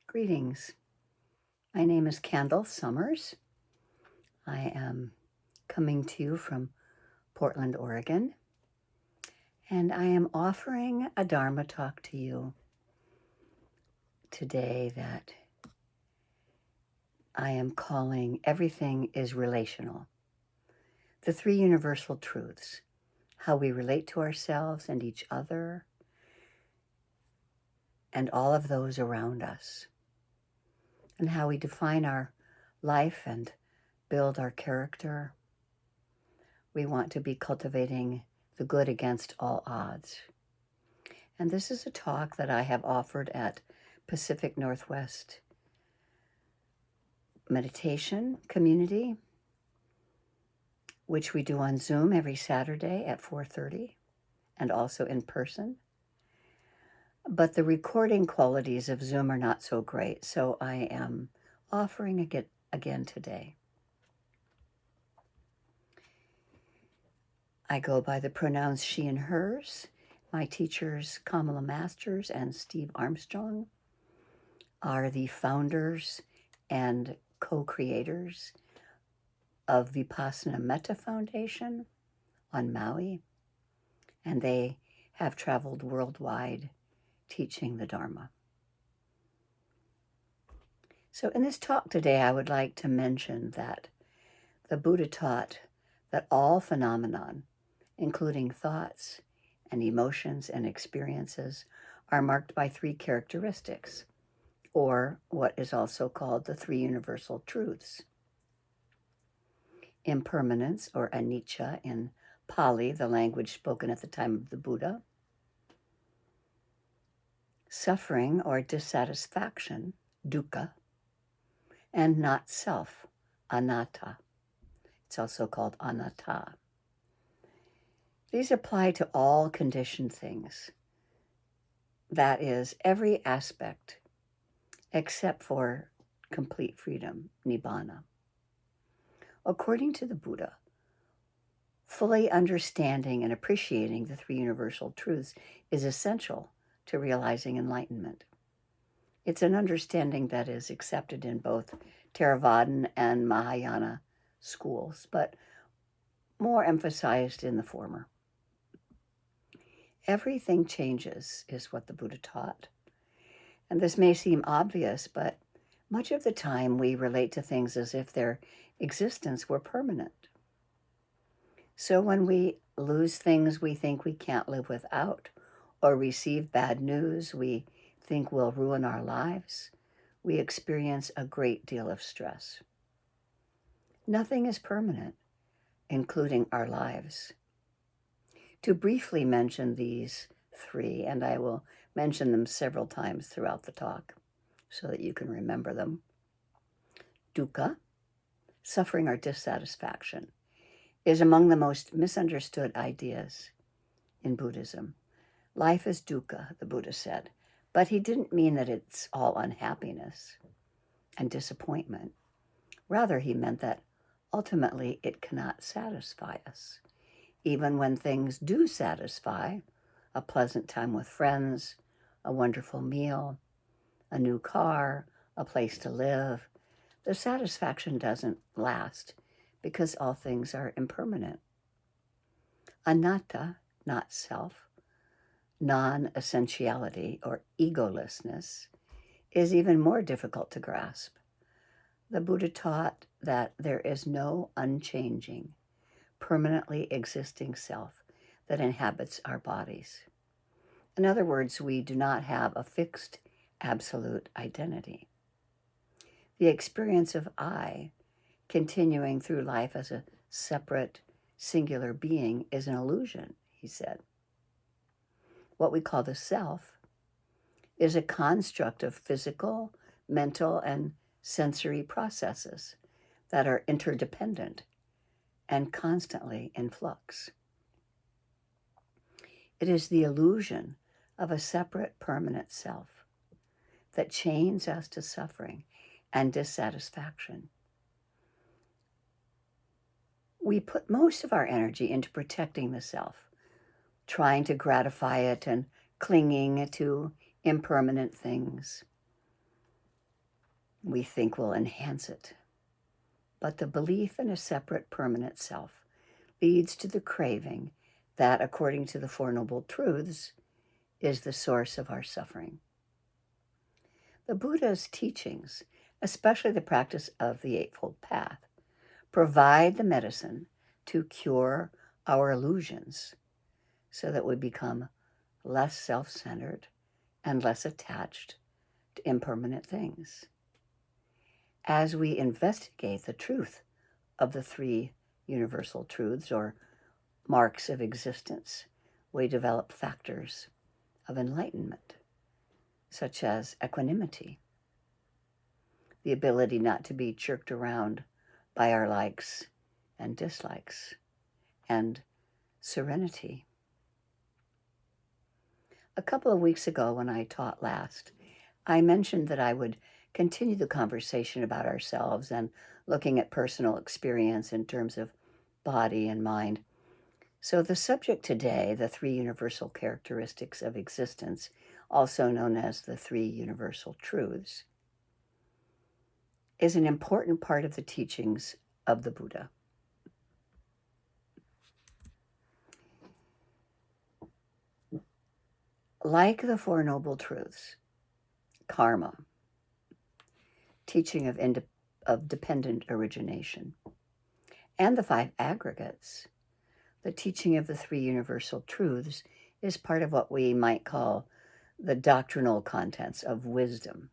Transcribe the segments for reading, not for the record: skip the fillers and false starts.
Greetings. My name is Candle Summers. I am coming to you from Portland, Oregon, and I am offering a Dharma talk to you today that I am calling Everything is Relational. The three universal truths: how we relate to ourselves and each other and all of those around us, and how we define our life and build our character. We want to be cultivating the good against all odds. And this is a talk that I have offered at Pacific Northwest Meditation Community, which we do on Zoom every Saturday at 4:30 and also in person. But the recording qualities of Zoom are not so great, so I am offering it again today. I go by the pronouns she and hers. My teachers, Kamala Masters and Steve Armstrong, are the founders and co-creators of Vipassana Metta Foundation on Maui, and they have traveled worldwide teaching the Dharma. So in this talk today, I would like to mention that the Buddha taught that all phenomenon, including thoughts and emotions and experiences, are marked by three characteristics, or what is also called the three universal truths: impermanence, or anicca in Pali, the language spoken at the time of the Buddha; suffering or dissatisfaction, dukkha; and not self, anatta. It's also called anatta. These apply to all conditioned things. That is, every aspect except for complete freedom, nibbana. According to the Buddha, fully understanding and appreciating the three universal truths is essential to realizing enlightenment. It's an understanding that is accepted in both Theravadan and Mahayana schools, but more emphasized in the former. Everything changes, is what the Buddha taught. And this may seem obvious, but much of the time we relate to things as if their existence were permanent. So when we lose things we think we can't live without, or receive bad news we think will ruin our lives, we experience a great deal of stress. Nothing is permanent, including our lives. To briefly mention these three, and I will mention them several times throughout the talk so that you can remember them. Dukkha, suffering or dissatisfaction, is among the most misunderstood ideas in Buddhism. Life is dukkha, the Buddha said, but he didn't mean that it's all unhappiness and disappointment. Rather, he meant that ultimately it cannot satisfy us. Even when things do satisfy, a pleasant time with friends, a wonderful meal, a new car, a place to live, the satisfaction doesn't last because all things are impermanent. Anatta, not self, non-essentiality or egolessness, is even more difficult to grasp. The Buddha taught that there is no unchanging, permanently existing self that inhabits our bodies. In other words, we do not have a fixed, absolute identity. The experience of I, continuing through life as a separate, singular being, is an illusion, he said. What we call the self is a construct of physical, mental, and sensory processes that are interdependent and constantly in flux. It is the illusion of a separate, permanent self that chains us to suffering and dissatisfaction. We put most of our energy into protecting the self, trying to gratify it and clinging to impermanent things. we think will enhance it. But the belief in a separate permanent self leads to the craving that, according to the Four Noble Truths, is the source of our suffering. The Buddha's teachings, especially the practice of the Eightfold Path, provide the medicine to cure our illusions so that we become less self-centered and less attached to impermanent things. As we investigate the truth of the three universal truths or marks of existence, we develop factors of enlightenment, such as equanimity, the ability not to be jerked around by our likes and dislikes, and serenity. A couple of weeks ago when I taught last, I mentioned that I would continue the conversation about ourselves and looking at personal experience in terms of body and mind. So the subject today, the three universal characteristics of existence, also known as the three universal truths, is an important part of the teachings of the Buddha. Like the Four Noble Truths, karma, teaching of dependent origination, and the five aggregates, the teaching of the three universal truths is part of what we might call the doctrinal contents of wisdom.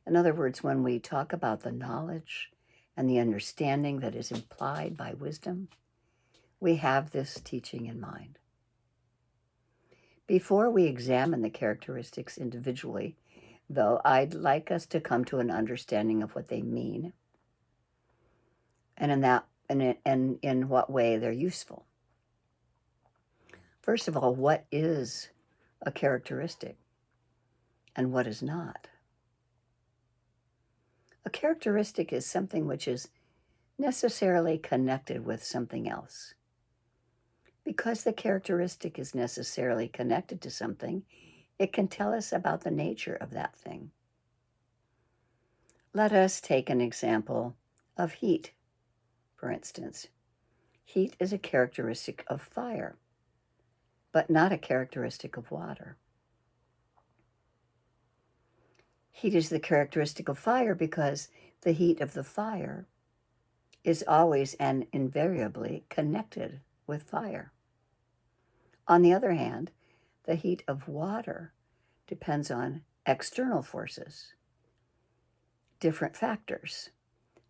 In other words, when we talk about the knowledge and the understanding that is implied by wisdom, we have this teaching in mind. Before we examine the characteristics individually, though, I'd like us to come to an understanding of what they mean and in what way they're useful. First of all, what is a characteristic and what is not? A characteristic is something which is necessarily connected with something else. Because the characteristic is necessarily connected to something, it can tell us about the nature of that thing. Let us take an example of heat, for instance. Heat is a characteristic of fire, but not a characteristic of water. Heat is the characteristic of fire because the heat of the fire is always and invariably connected with fire. On the other hand, the heat of water depends on external forces, different factors,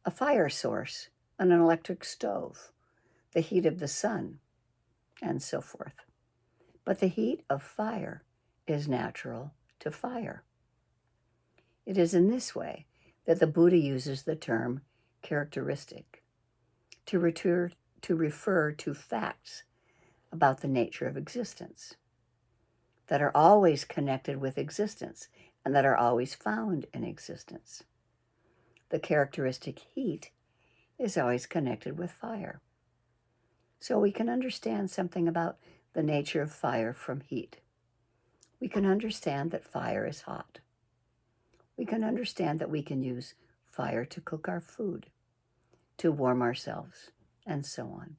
a fire source, an electric stove, the heat of the sun, and so forth. But the heat of fire is natural to fire. It is in this way that the Buddha uses the term characteristic to refer to facts about the nature of existence that are always connected with existence and that are always found in existence. The characteristic heat is always connected with fire. So we can understand something about the nature of fire from heat. We can understand that fire is hot. We can understand that we can use fire to cook our food, to warm ourselves, and so on.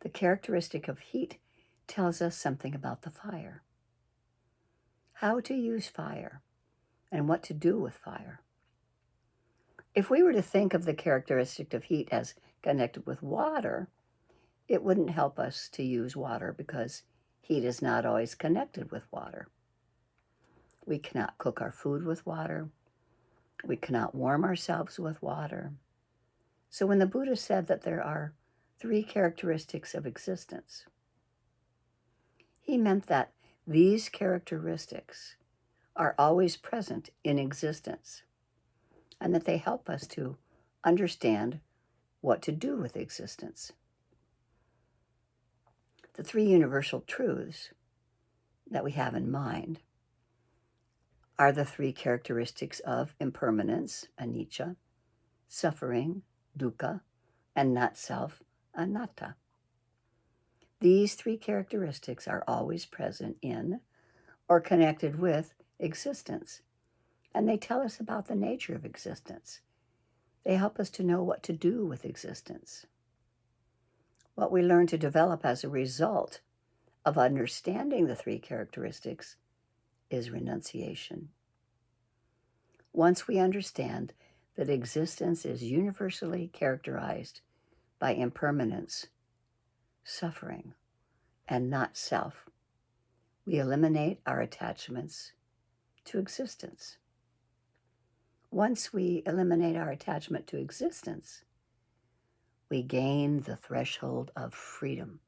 The characteristic of heat tells us something about the fire. How to use fire and what to do with fire. If we were to think of the characteristic of heat as connected with water, it wouldn't help us to use water because heat is not always connected with water. We cannot cook our food with water. We cannot warm ourselves with water. So when the Buddha said that there are three characteristics of existence, he meant that these characteristics are always present in existence and that they help us to understand what to do with existence. The three universal truths that we have in mind are the three characteristics of impermanence, anicca, suffering, dukkha, and not self, anatta. These three characteristics are always present in or connected with existence, and they tell us about the nature of existence. They help us to know what to do with existence. What we learn to develop as a result of understanding the three characteristics is renunciation. Once we understand that existence is universally characterized by impermanence, suffering, and not self, we eliminate our attachments to existence. Once we eliminate our attachment to existence, we gain the threshold of freedom,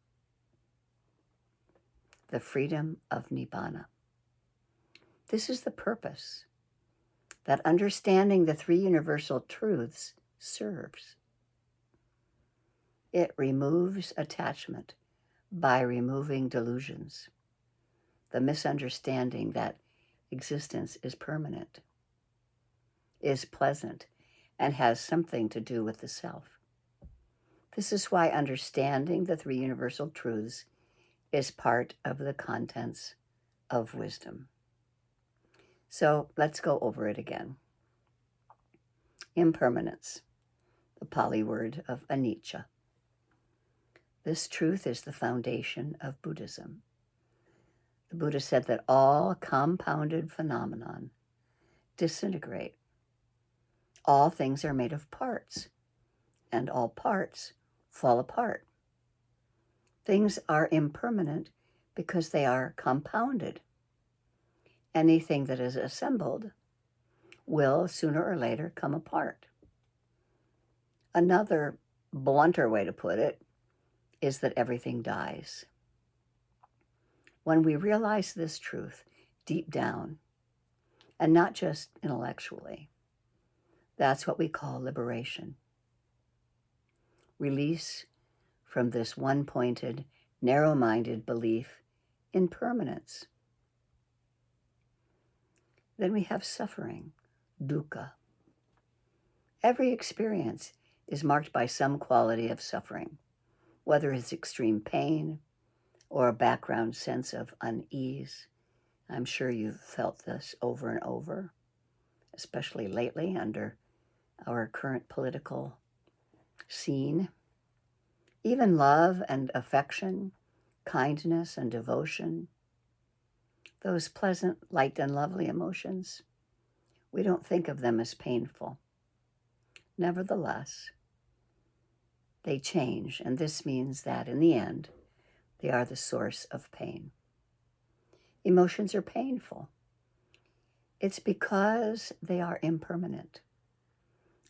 the freedom of Nibbana. This is the purpose that understanding the three universal truths serves. It removes attachment by removing delusions, the misunderstanding that existence is permanent, is pleasant, and has something to do with the self. This is why understanding the three universal truths is part of the contents of wisdom. So let's go over it again. Impermanence, the Pali word of anicca. This truth is the foundation of Buddhism. The Buddha said that all compounded phenomenon disintegrate. All things are made of parts, and all parts fall apart. Things are impermanent because they are compounded. Anything that is assembled will sooner or later come apart. Another blunter way to put it is that everything dies. When we realize this truth deep down, and not just intellectually, that's what we call liberation. Release from this one-pointed, narrow-minded belief in permanence. Then we have suffering, dukkha. Every experience is marked by some quality of suffering, whether it's extreme pain or a background sense of unease. I'm sure you've felt this over and over, especially lately under our current political scene. Even love and affection, kindness and devotion, those pleasant, light, and lovely emotions, we don't think of them as painful. Nevertheless, they change, and this means that in the end, they are the source of pain. Emotions are painful. It's because they are impermanent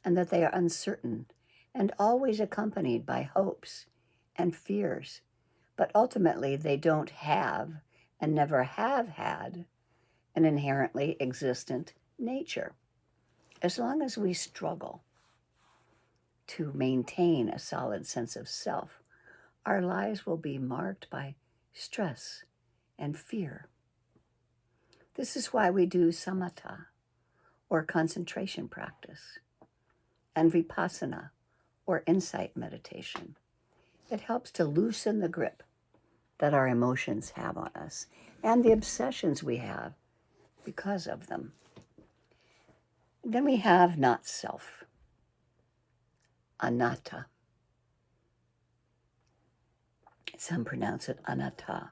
and that they are uncertain and always accompanied by hopes and fears, but ultimately they don't have and never have had an inherently existent nature. As long as we struggle to maintain a solid sense of self, our lives will be marked by stress and fear. This is why we do samatha, or concentration practice, and vipassana, or insight meditation. It helps to loosen the grip that our emotions have on us and the obsessions we have because of them. Then we have not self, anatta. Some pronounce it anatta.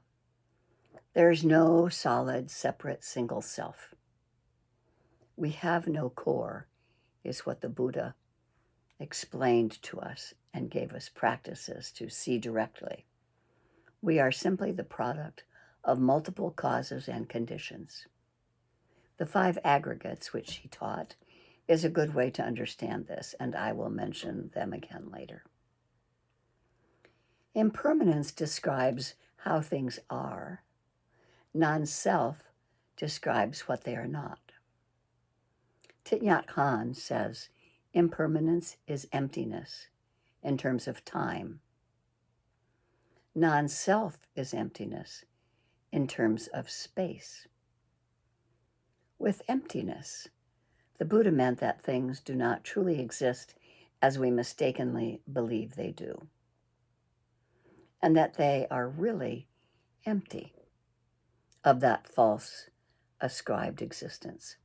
There is no solid, separate, single self. We have no core, is what the Buddha explained to us and gave us practices to see directly. We are simply the product of multiple causes and conditions. The 5 aggregates, which he taught, is a good way to understand this, and I will mention them again later. Impermanence describes how things are. Non-self describes what they are not. Thich Nhat Hanh says, impermanence is emptiness in terms of time. Non-self is emptiness in terms of space. With emptiness, the Buddha meant that things do not truly exist as we mistakenly believe they do, and that they are really empty of that false ascribed existence.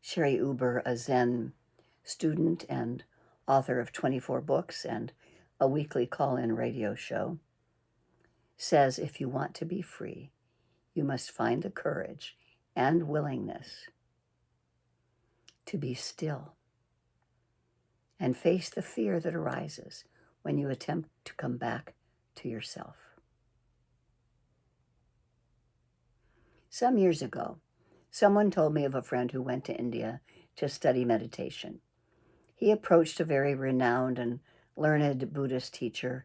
Sherry Uber, a Zen student and author of 24 books and a weekly call-in radio show, says if you want to be free, you must find the courage and willingness to be still and face the fear that arises when you attempt to come back to yourself. Some years ago, someone told me of a friend who went to India to study meditation. He approached a very renowned and learned Buddhist teacher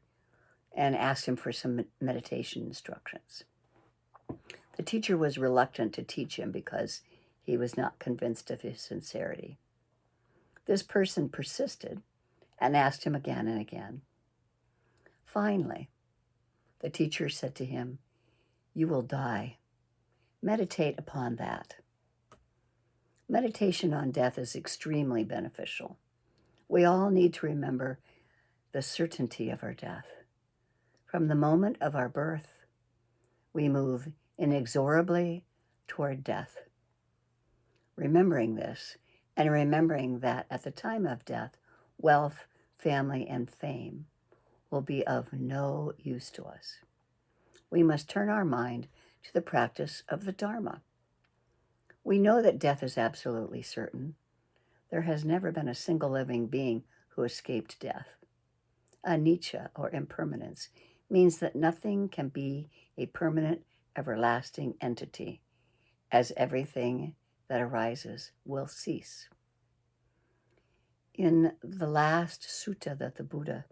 and asked him for some meditation instructions. The teacher was reluctant to teach him because he was not convinced of his sincerity. This person persisted and asked him again and again. Finally, the teacher said to him, "You will die. Meditate upon that." Meditation on death is extremely beneficial. We all need to remember the certainty of our death. From the moment of our birth, we move inexorably toward death. Remembering this, and remembering that at the time of death, wealth, family, and fame will be of no use to us. We must turn our mind to the practice of the Dharma. We know that death is absolutely certain. There has never been a single living being who escaped death. Anicca, or impermanence, means that nothing can be a permanent, everlasting entity, as everything that arises will cease. In the last sutta that the Buddha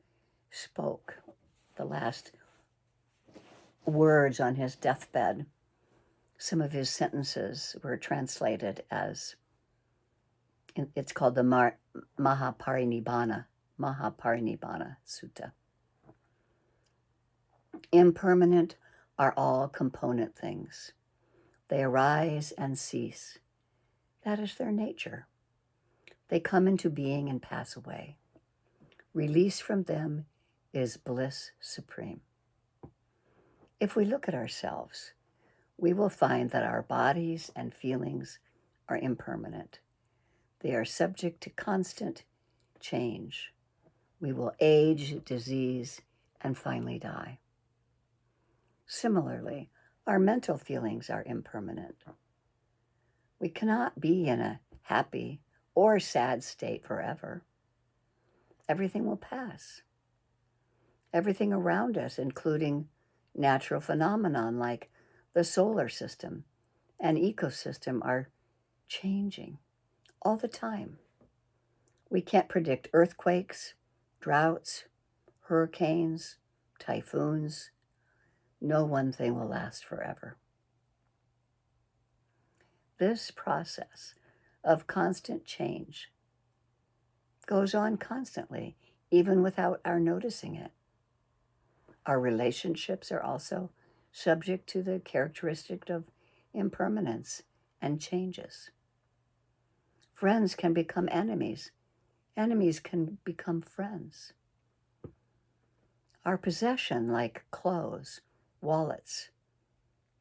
spoke, the last words on his deathbed, some of his sentences were translated as, it's called the Mahaparinibbana Sutta. Impermanent are all component things. They arise and cease. That is their nature. They come into being and pass away. Release from them is bliss supreme. If we look at ourselves, we will find that our bodies and feelings are impermanent. They are subject to constant change. We will age, disease, and finally die. Similarly, our mental feelings are impermanent. We cannot be in a happy or sad state forever. Everything will pass. Everything around us, including natural phenomena like the solar system and ecosystem, are changing all the time. We can't predict earthquakes, droughts, hurricanes, typhoons. No one thing will last forever. This process of constant change goes on constantly, even without our noticing it. Our relationships are also subject to the characteristic of impermanence and changes. Friends can become enemies. Enemies can become friends. Our possession, like clothes, wallets,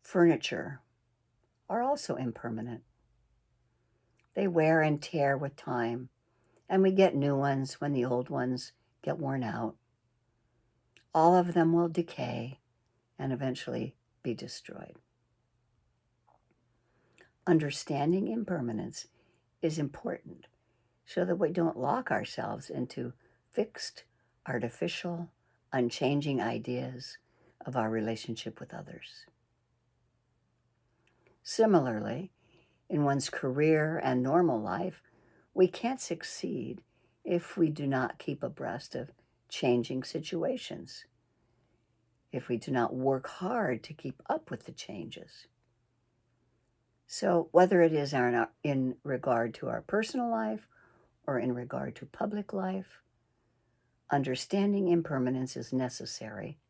furniture, are also impermanent. They wear and tear with time, and we get new ones when the old ones get worn out. All of them will decay and eventually be destroyed. Understanding impermanence is important so that we don't lock ourselves into fixed, artificial, unchanging ideas of our relationship with others. Similarly, in one's career and normal life, we can't succeed if we do not keep abreast of changing situations, if we do not work hard to keep up with the changes. So whether it is in regard to our personal life or in regard to public life, understanding impermanence is necessary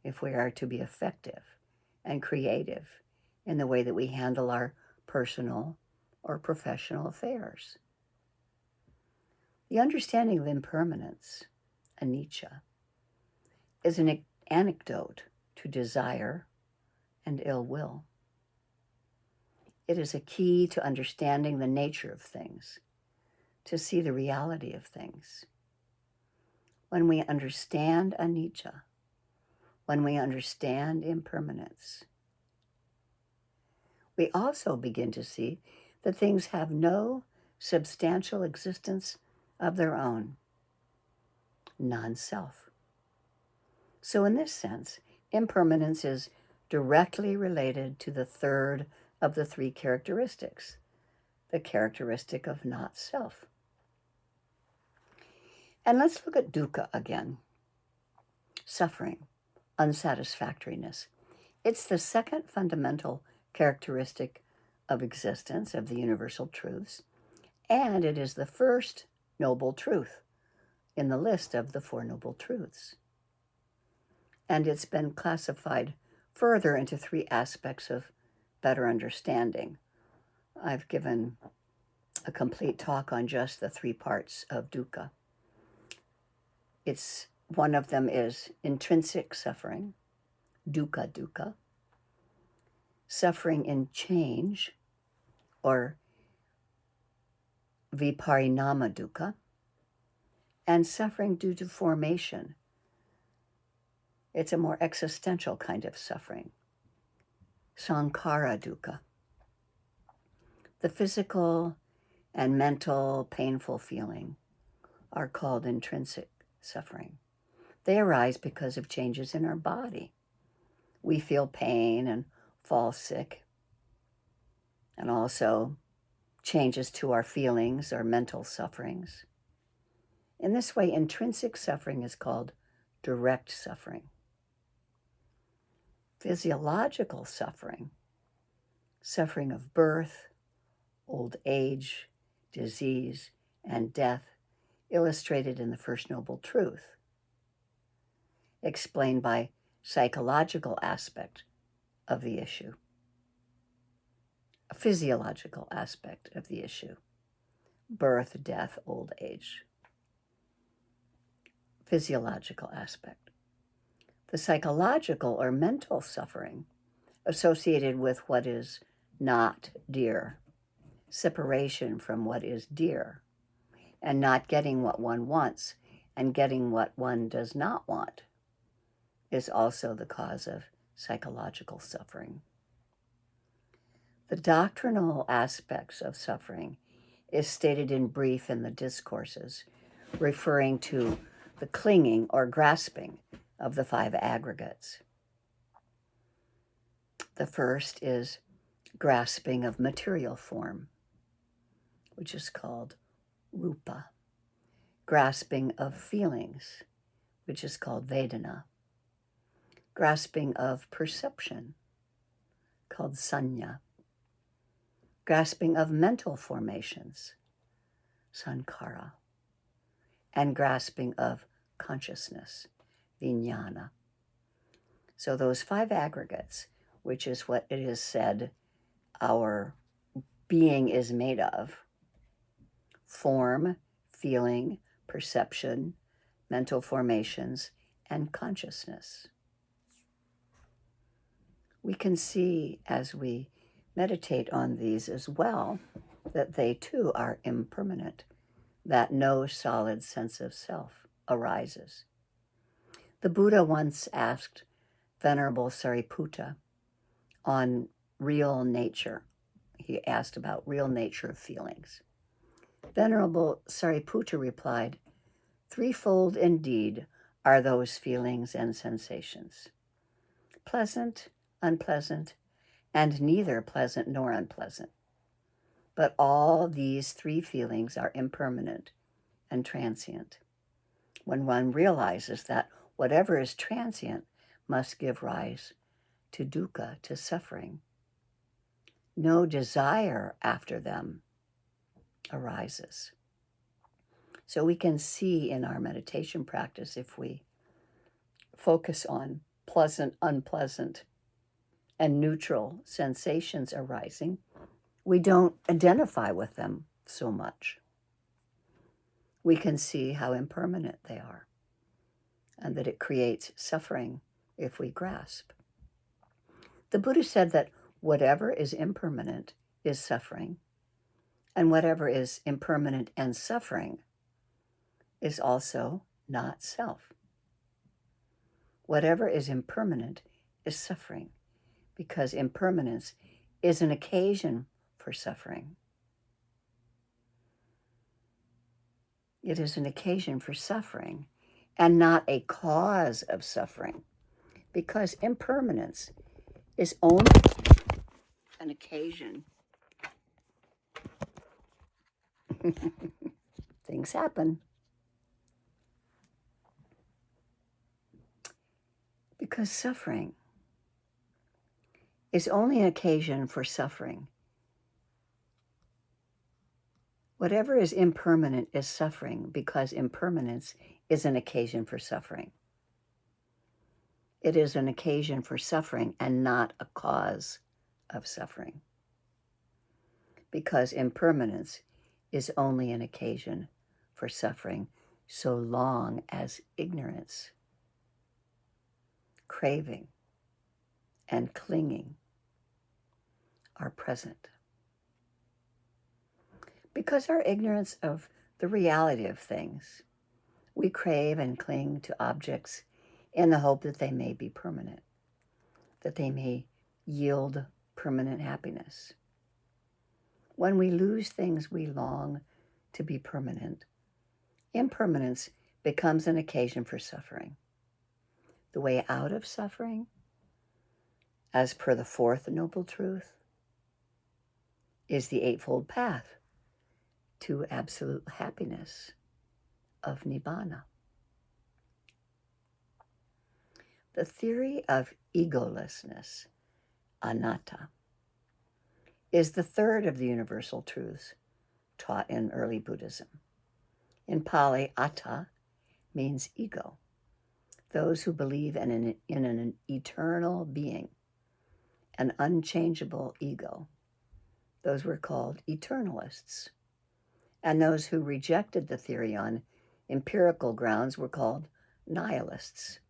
if we are to be effective and creative in the way that we handle our personal or professional affairs. The understanding of impermanence, anicca, is an antidote to desire and ill will. It is a key to understanding the nature of things, to see the reality of things. When we understand anicca, when we understand impermanence, we also begin to see that things have no substantial existence of their own, non-self. So in this sense, impermanence is directly related to the third of the three characteristics, the characteristic of not self. And let's look at dukkha again. Suffering, unsatisfactoriness. It's the second fundamental characteristic of existence, of the universal truths, and it is the first noble truth in the list of the Four Noble Truths. And it's been classified further into three aspects of better understanding. I've given a complete talk on just the three parts of dukkha. One of them is intrinsic suffering, dukkha, suffering in change, or viparinama dukkha, and suffering due to formation. It's a more existential kind of suffering, sankhara dukkha. The physical and mental painful feeling are called intrinsic suffering. They arise because of changes in our body. We feel pain and fall sick, and also changes to our feelings or mental sufferings. In this way, intrinsic suffering is called direct suffering. Physiological suffering, suffering of birth, old age, disease, and death, illustrated in the First Noble Truth, explained by psychological aspect of the issue, a physiological aspect of the issue, birth, death, old age, physiological aspect. The psychological or mental suffering associated with what is not dear, separation from what is dear, and not getting what one wants and getting what one does not want, is also the cause of psychological suffering. The doctrinal aspects of suffering is stated in brief in the discourses, referring to the clinging or grasping of the five aggregates. The first is grasping of material form, which is called rupa. Grasping of feelings, which is called vedana. Grasping of perception, called sanya. Grasping of mental formations, sankhara. And grasping of consciousness, vijnana. So those five aggregates, which is what it is said our being is made of: form, feeling, perception, mental formations, and consciousness. We can see as we meditate on these as well that they too are impermanent, that no solid sense of self arises. The Buddha once asked Venerable Sariputta on real nature. He asked about real nature of feelings. Venerable Sariputta replied, "Threefold indeed are those feelings and sensations: pleasant, unpleasant, and neither pleasant nor unpleasant. But all these three feelings are impermanent and transient. When one realizes that whatever is transient must give rise to dukkha, to suffering, no desire after them arises." So we can see in our meditation practice, if we focus on pleasant, unpleasant, and neutral sensations arising, we don't identify with them so much. We can see how impermanent they are and that it creates suffering if we grasp. The Buddha said that whatever is impermanent is suffering, and whatever is impermanent and suffering is also not self. Whatever is impermanent is suffering, because impermanence is an occasion for suffering. It is an occasion for suffering and not a cause of suffering, because impermanence is only an occasion. Things happen. Because suffering is only an occasion for suffering. Whatever is impermanent is suffering, because impermanence is an occasion for suffering. It is an occasion for suffering and not a cause of suffering, because impermanence is only an occasion for suffering so long as ignorance, craving, and clinging are present. Because our ignorance of the reality of things, we crave and cling to objects in the hope that they may be permanent, that they may yield permanent happiness. When we lose things we long to be permanent, impermanence becomes an occasion for suffering. The way out of suffering, as per the fourth noble truth, is the eightfold path to absolute happiness of Nibbana. The theory of egolessness, anatta, is the third of the universal truths taught in early Buddhism. In Pali, atta means ego. Those who believe in an eternal being, an unchangeable ego, those were called eternalists. And those who rejected the theory on empirical grounds were called nihilists.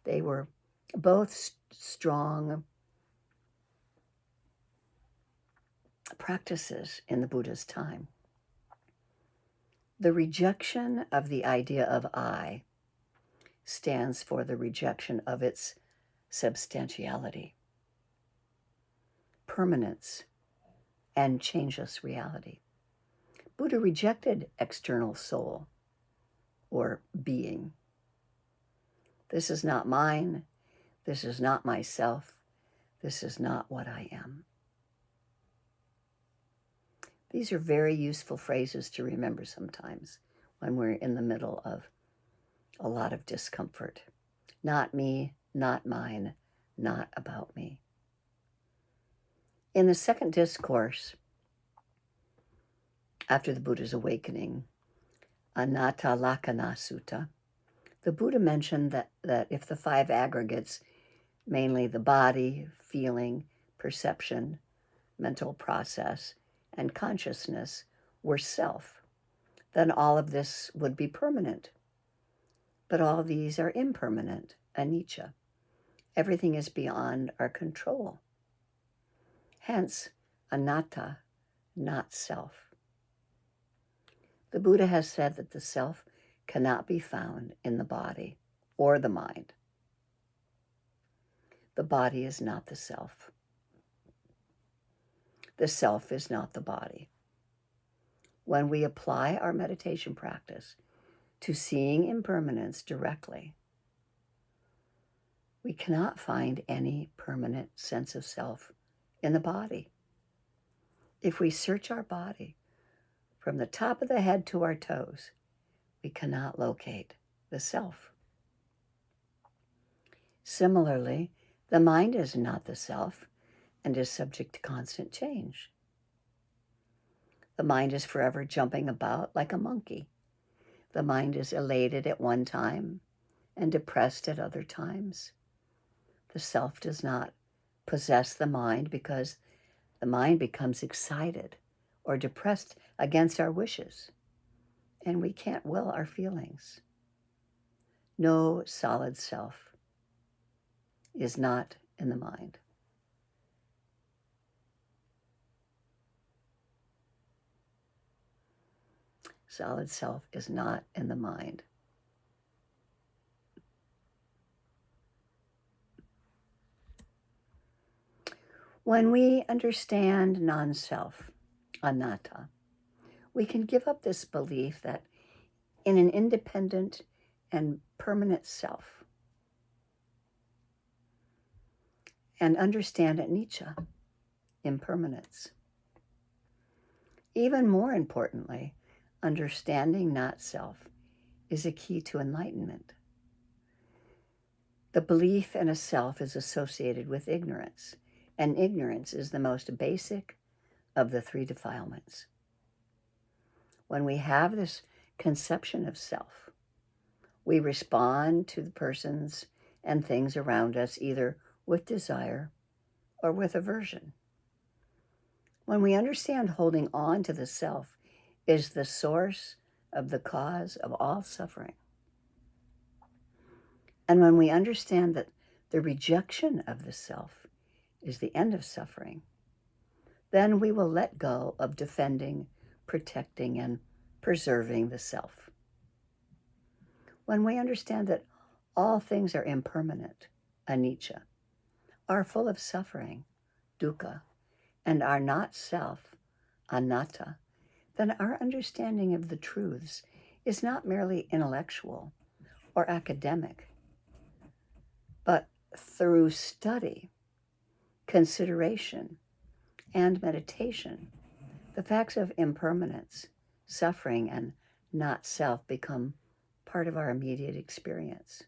They were both strong practices in the Buddha's time. The rejection of the idea of I stands for the rejection of its substantiality, permanence, and changeless reality. Buddha rejected external soul or being. This is not mine. This is not myself. This is not what I am. These are very useful phrases to remember sometimes when we're in the middle of a lot of discomfort. Not me, not mine, not about me. In the second discourse, after the Buddha's awakening, Anatta Lakkhana Sutta, the Buddha mentioned that if the five aggregates, mainly the body, feeling, perception, mental process, and consciousness, were self, then all of this would be permanent. But all these are impermanent, anicca. Everything is beyond our control. Hence, anatta, not self. The Buddha has said that the self cannot be found in the body or the mind. The body is not the self. The self is not the body. When we apply our meditation practice to seeing impermanence directly, we cannot find any permanent sense of self in the body. If we search our body from the top of the head to our toes, we cannot locate the self. Similarly, the mind is not the self and is subject to constant change. The mind is forever jumping about like a monkey. The mind is elated at one time and depressed at other times. The self does not possess the mind because the mind becomes excited or depressed against our wishes, and we can't will our feelings. No solid self is not in the mind. Solid self is not in the mind. When we understand non-self, anatta, we can give up this belief that in an independent and permanent self and understand anicca, impermanence. Even more importantly, understanding not self is a key to enlightenment. The belief in a self is associated with ignorance, and ignorance is the most basic of the three defilements. When we have this conception of self, we respond to the persons and things around us either with desire or with aversion. When we understand holding on to the self is the source of the cause of all suffering, and when we understand that the rejection of the self is the end of suffering, then we will let go of defending, protecting, and preserving the self. When we understand that all things are impermanent, anicca, are full of suffering, dukkha, and are not self, anatta, then our understanding of the truths is not merely intellectual or academic, but through study, consideration, and meditation, the facts of impermanence, suffering, and not self become part of our immediate experience.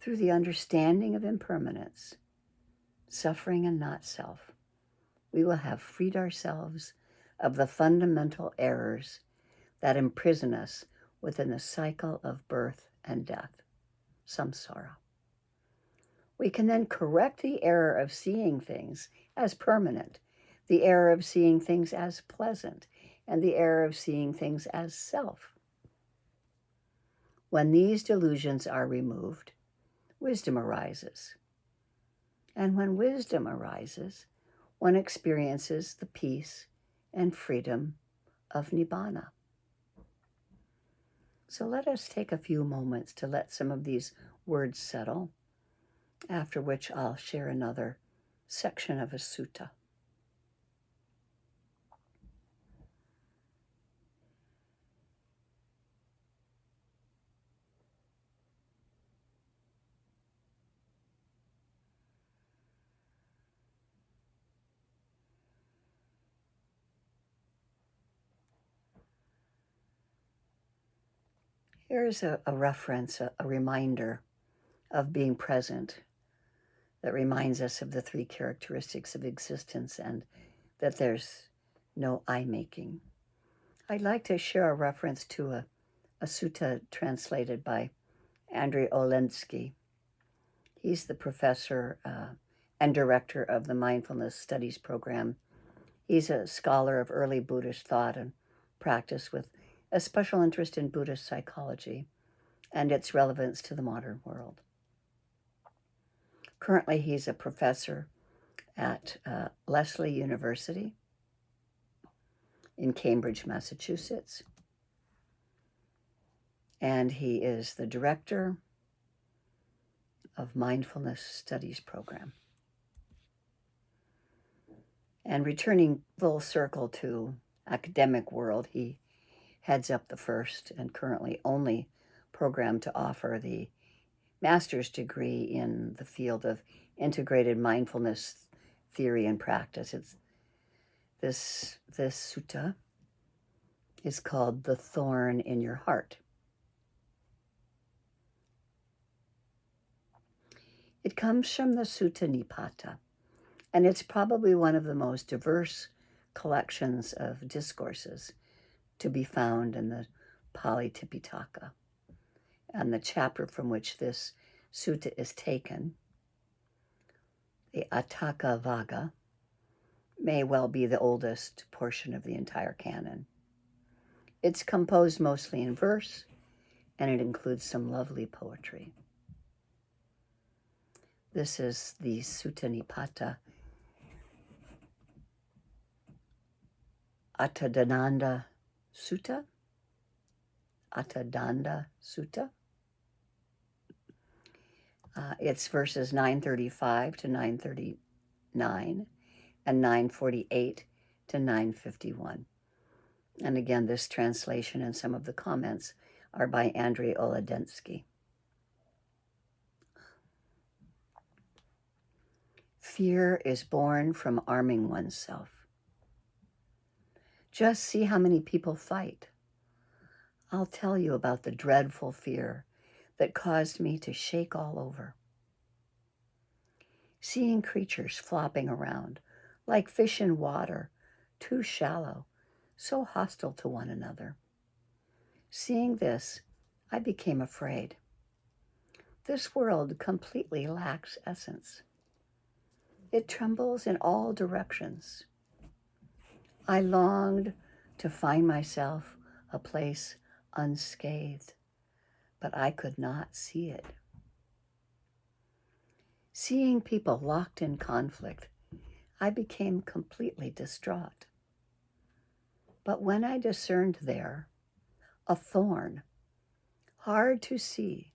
Through the understanding of impermanence, suffering, and not self, we will have freed ourselves of the fundamental errors that imprison us within the cycle of birth and death, samsara. We can then correct the error of seeing things as permanent, the error of seeing things as pleasant, and the error of seeing things as self. When these delusions are removed, wisdom arises. And when wisdom arises, one experiences the peace and freedom of nibbana. So let us take a few moments to let some of these words settle, after which I'll share another section of a sutta. Here's a reference, a reminder of being present that reminds us of the three characteristics of existence and that there's no I-making. I'd like to share a reference to a sutta translated by Andrei Olensky. He's the professor and director of the Mindfulness Studies program. He's a scholar of early Buddhist thought and practice with a special interest in Buddhist psychology and its relevance to the modern world. Currently, he's a professor at Lesley University in Cambridge, Massachusetts. And he is the director of Mindfulness Studies program. And returning full circle to academic world, he heads up the first and currently only program to offer the master's degree in the field of integrated mindfulness theory and practice. It's this sutta is called The Thorn in Your Heart. It comes from the Sutta Nipata, and it's probably one of the most diverse collections of discourses to be found in the Pali Tipitaka. And the chapter from which this sutta is taken, the Attaka Vagga, may well be the oldest portion of the entire canon. It's composed mostly in verse, and it includes some lovely poetry. This is the Sutta Nipata Attadhananda Sutta, Atadanda Sutta. It's verses 935 to 939 and 948 to 951. And again, this translation and some of the comments are by Andrei Oladensky. Fear is born from arming oneself. Just see how many people fight. I'll tell you about the dreadful fear that caused me to shake all over. Seeing creatures flopping around like fish in water, too shallow, so hostile to one another. Seeing this, I became afraid. This world completely lacks essence. It trembles in all directions. I longed to find myself a place unscathed, but I could not see it. Seeing people locked in conflict, I became completely distraught. But when I discerned there a thorn, hard to see,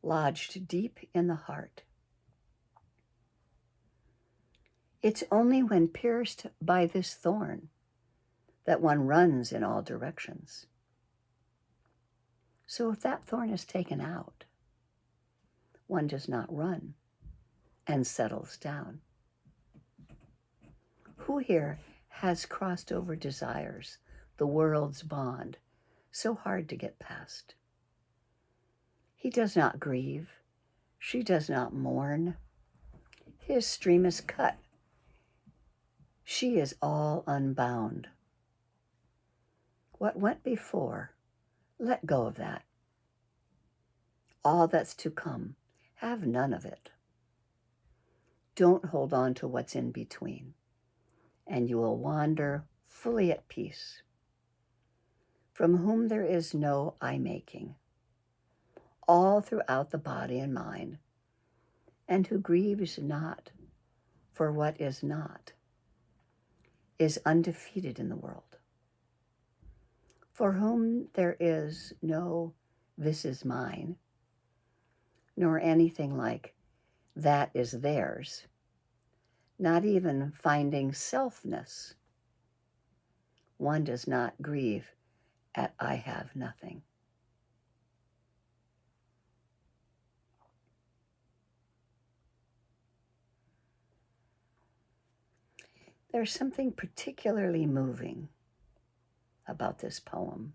lodged deep in the heart, it's only when pierced by this thorn that one runs in all directions. So if that thorn is taken out, one does not run and settles down. Who here has crossed over desires, the world's bond, so hard to get past? He does not grieve. She does not mourn. His stream is cut. She is all unbound. What went before, let go of that. All that's to come, have none of it. Don't hold on to what's in between, and you will wander fully at peace, from whom there is no I-making, all throughout the body and mind, and who grieves not for what is not, is undefeated in the world. For whom there is no this is mine, nor anything like that is theirs, not even finding selfness, one does not grieve at I have nothing. There's something particularly moving about this poem.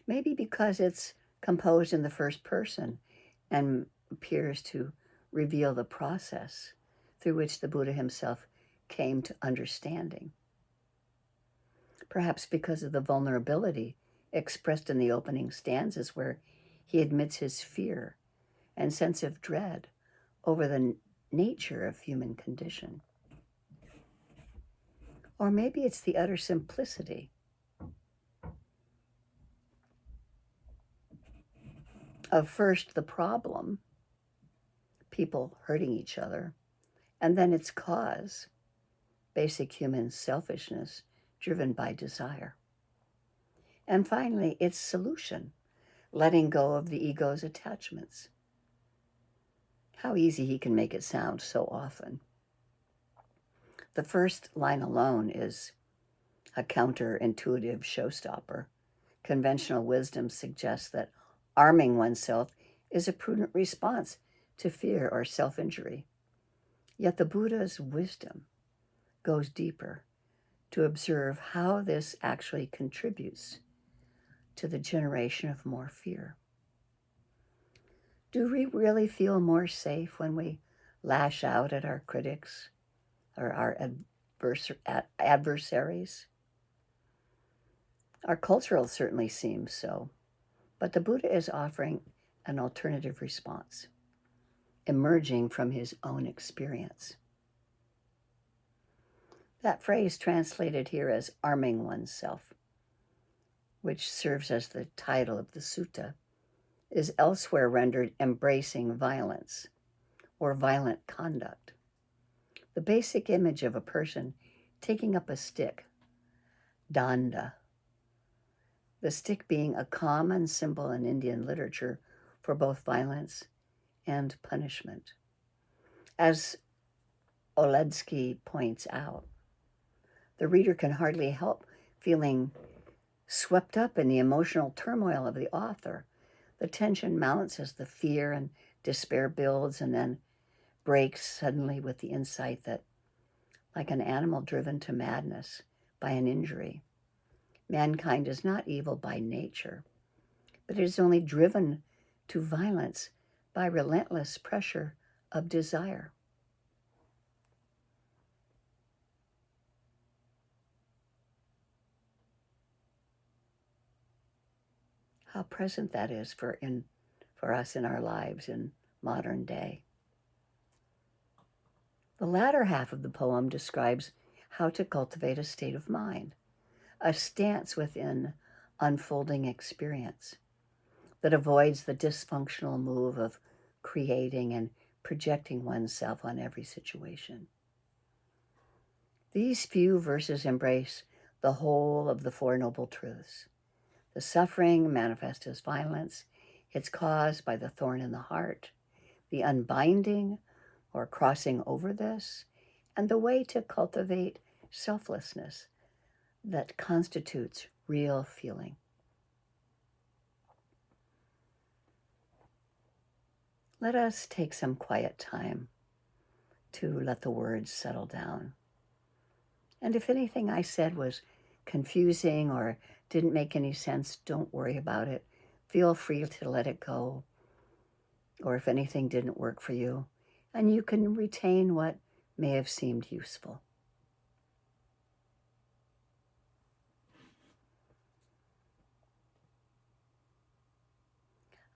Maybe because it's composed in the first person and appears to reveal the process through which the Buddha himself came to understanding. Perhaps because of the vulnerability expressed in the opening stanzas where he admits his fear and sense of dread over the nature of human condition. Or maybe it's the utter simplicity of first the problem, people hurting each other, and then its cause, basic human selfishness driven by desire. And finally, its solution, letting go of the ego's attachments. How easy he can make it sound so often. The first line alone is a counterintuitive showstopper. Conventional wisdom suggests that arming oneself is a prudent response to fear or self-injury. Yet the Buddha's wisdom goes deeper to observe how this actually contributes to the generation of more fear. Do we really feel more safe when we lash out at our critics or our adversaries? Our cultural certainly seems so, but the Buddha is offering an alternative response, emerging from his own experience. That phrase translated here as arming oneself, which serves as the title of the sutta, is elsewhere rendered embracing violence or violent conduct. The basic image of a person taking up a stick, danda, the stick being a common symbol in Indian literature for both violence and punishment. As Oledzki points out, the reader can hardly help feeling swept up in the emotional turmoil of the author. The tension mounts as the fear and despair builds and then breaks suddenly with the insight that, like an animal driven to madness by an injury, mankind is not evil by nature, but it is only driven to violence by relentless pressure of desire. How present that is for us in our lives in modern day. The latter half of the poem describes how to cultivate a state of mind, a stance within unfolding experience that avoids the dysfunctional move of creating and projecting oneself on every situation. These few verses embrace the whole of the Four Noble Truths. The suffering manifest as violence. It's caused by the thorn in the heart, the unbinding or crossing over this, and the way to cultivate selflessness that constitutes real feeling. Let us take some quiet time to let the words settle down. And if anything I said was confusing or didn't make any sense, don't worry about it. Feel free to let it go. Or if anything didn't work for you, and you can retain what may have seemed useful.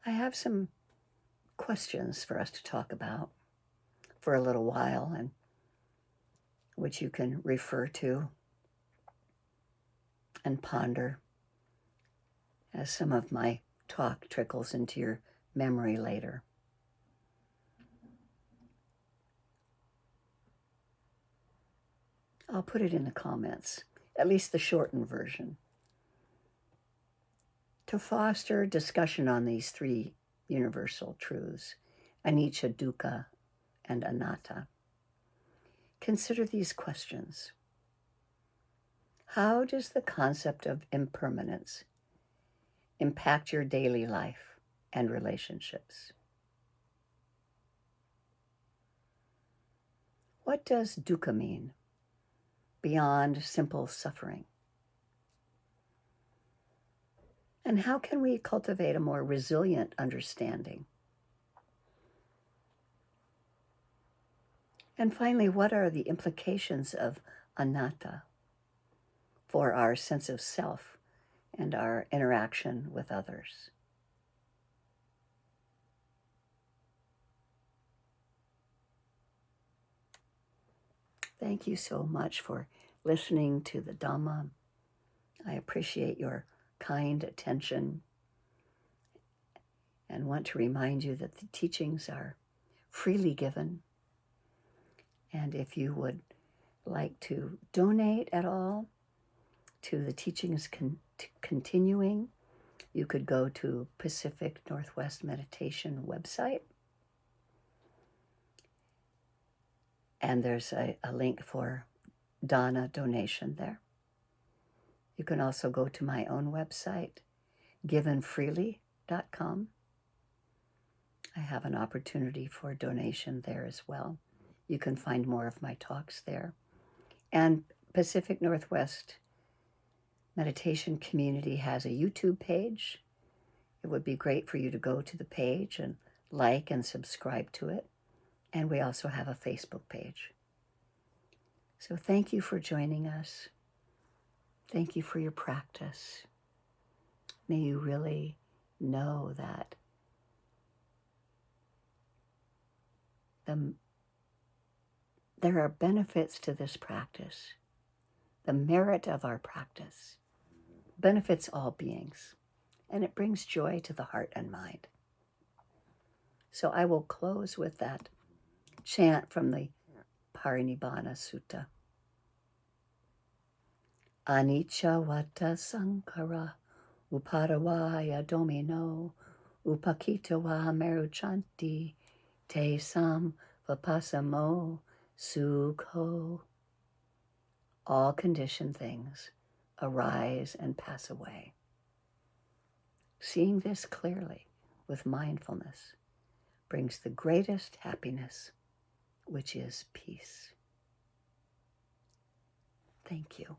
I have some questions for us to talk about for a little while, and which you can refer to and ponder as some of my talk trickles into your memory later. I'll put it in the comments, at least the shortened version. To foster discussion on these three universal truths, anicca, dukkha, and anatta, consider these questions. How does the concept of impermanence impact your daily life and relationships? What does dukkha mean beyond simple suffering? And how can we cultivate a more resilient understanding? And finally, what are the implications of anatta for our sense of self and our interaction with others? Thank you so much for listening to the Dhamma. I appreciate your kind attention and want to remind you that the teachings are freely given. And if you would like to donate at all to the teachings continuing, you could go to Pacific Northwest Meditation website. And there's a link for Dana donation there. You can also go to my own website, givenfreely.com. I have an opportunity for donation there as well. You can find more of my talks there. And Pacific Northwest Meditation Community has a YouTube page. It would be great for you to go to the page and like and subscribe to it. And we also have a Facebook page. So thank you for joining us. Thank you for your practice. May you really know that there are benefits to this practice. The merit of our practice benefits all beings, and it brings joy to the heart and mind. So I will close with that chant from the Parinibbana Sutta. Anicca vata sankhara Upadawaya domino, upakitawa meruchanti, te sam vapasamo sukho. All conditioned things arise and pass away. Seeing this clearly with mindfulness brings the greatest happiness, which is peace. Thank you.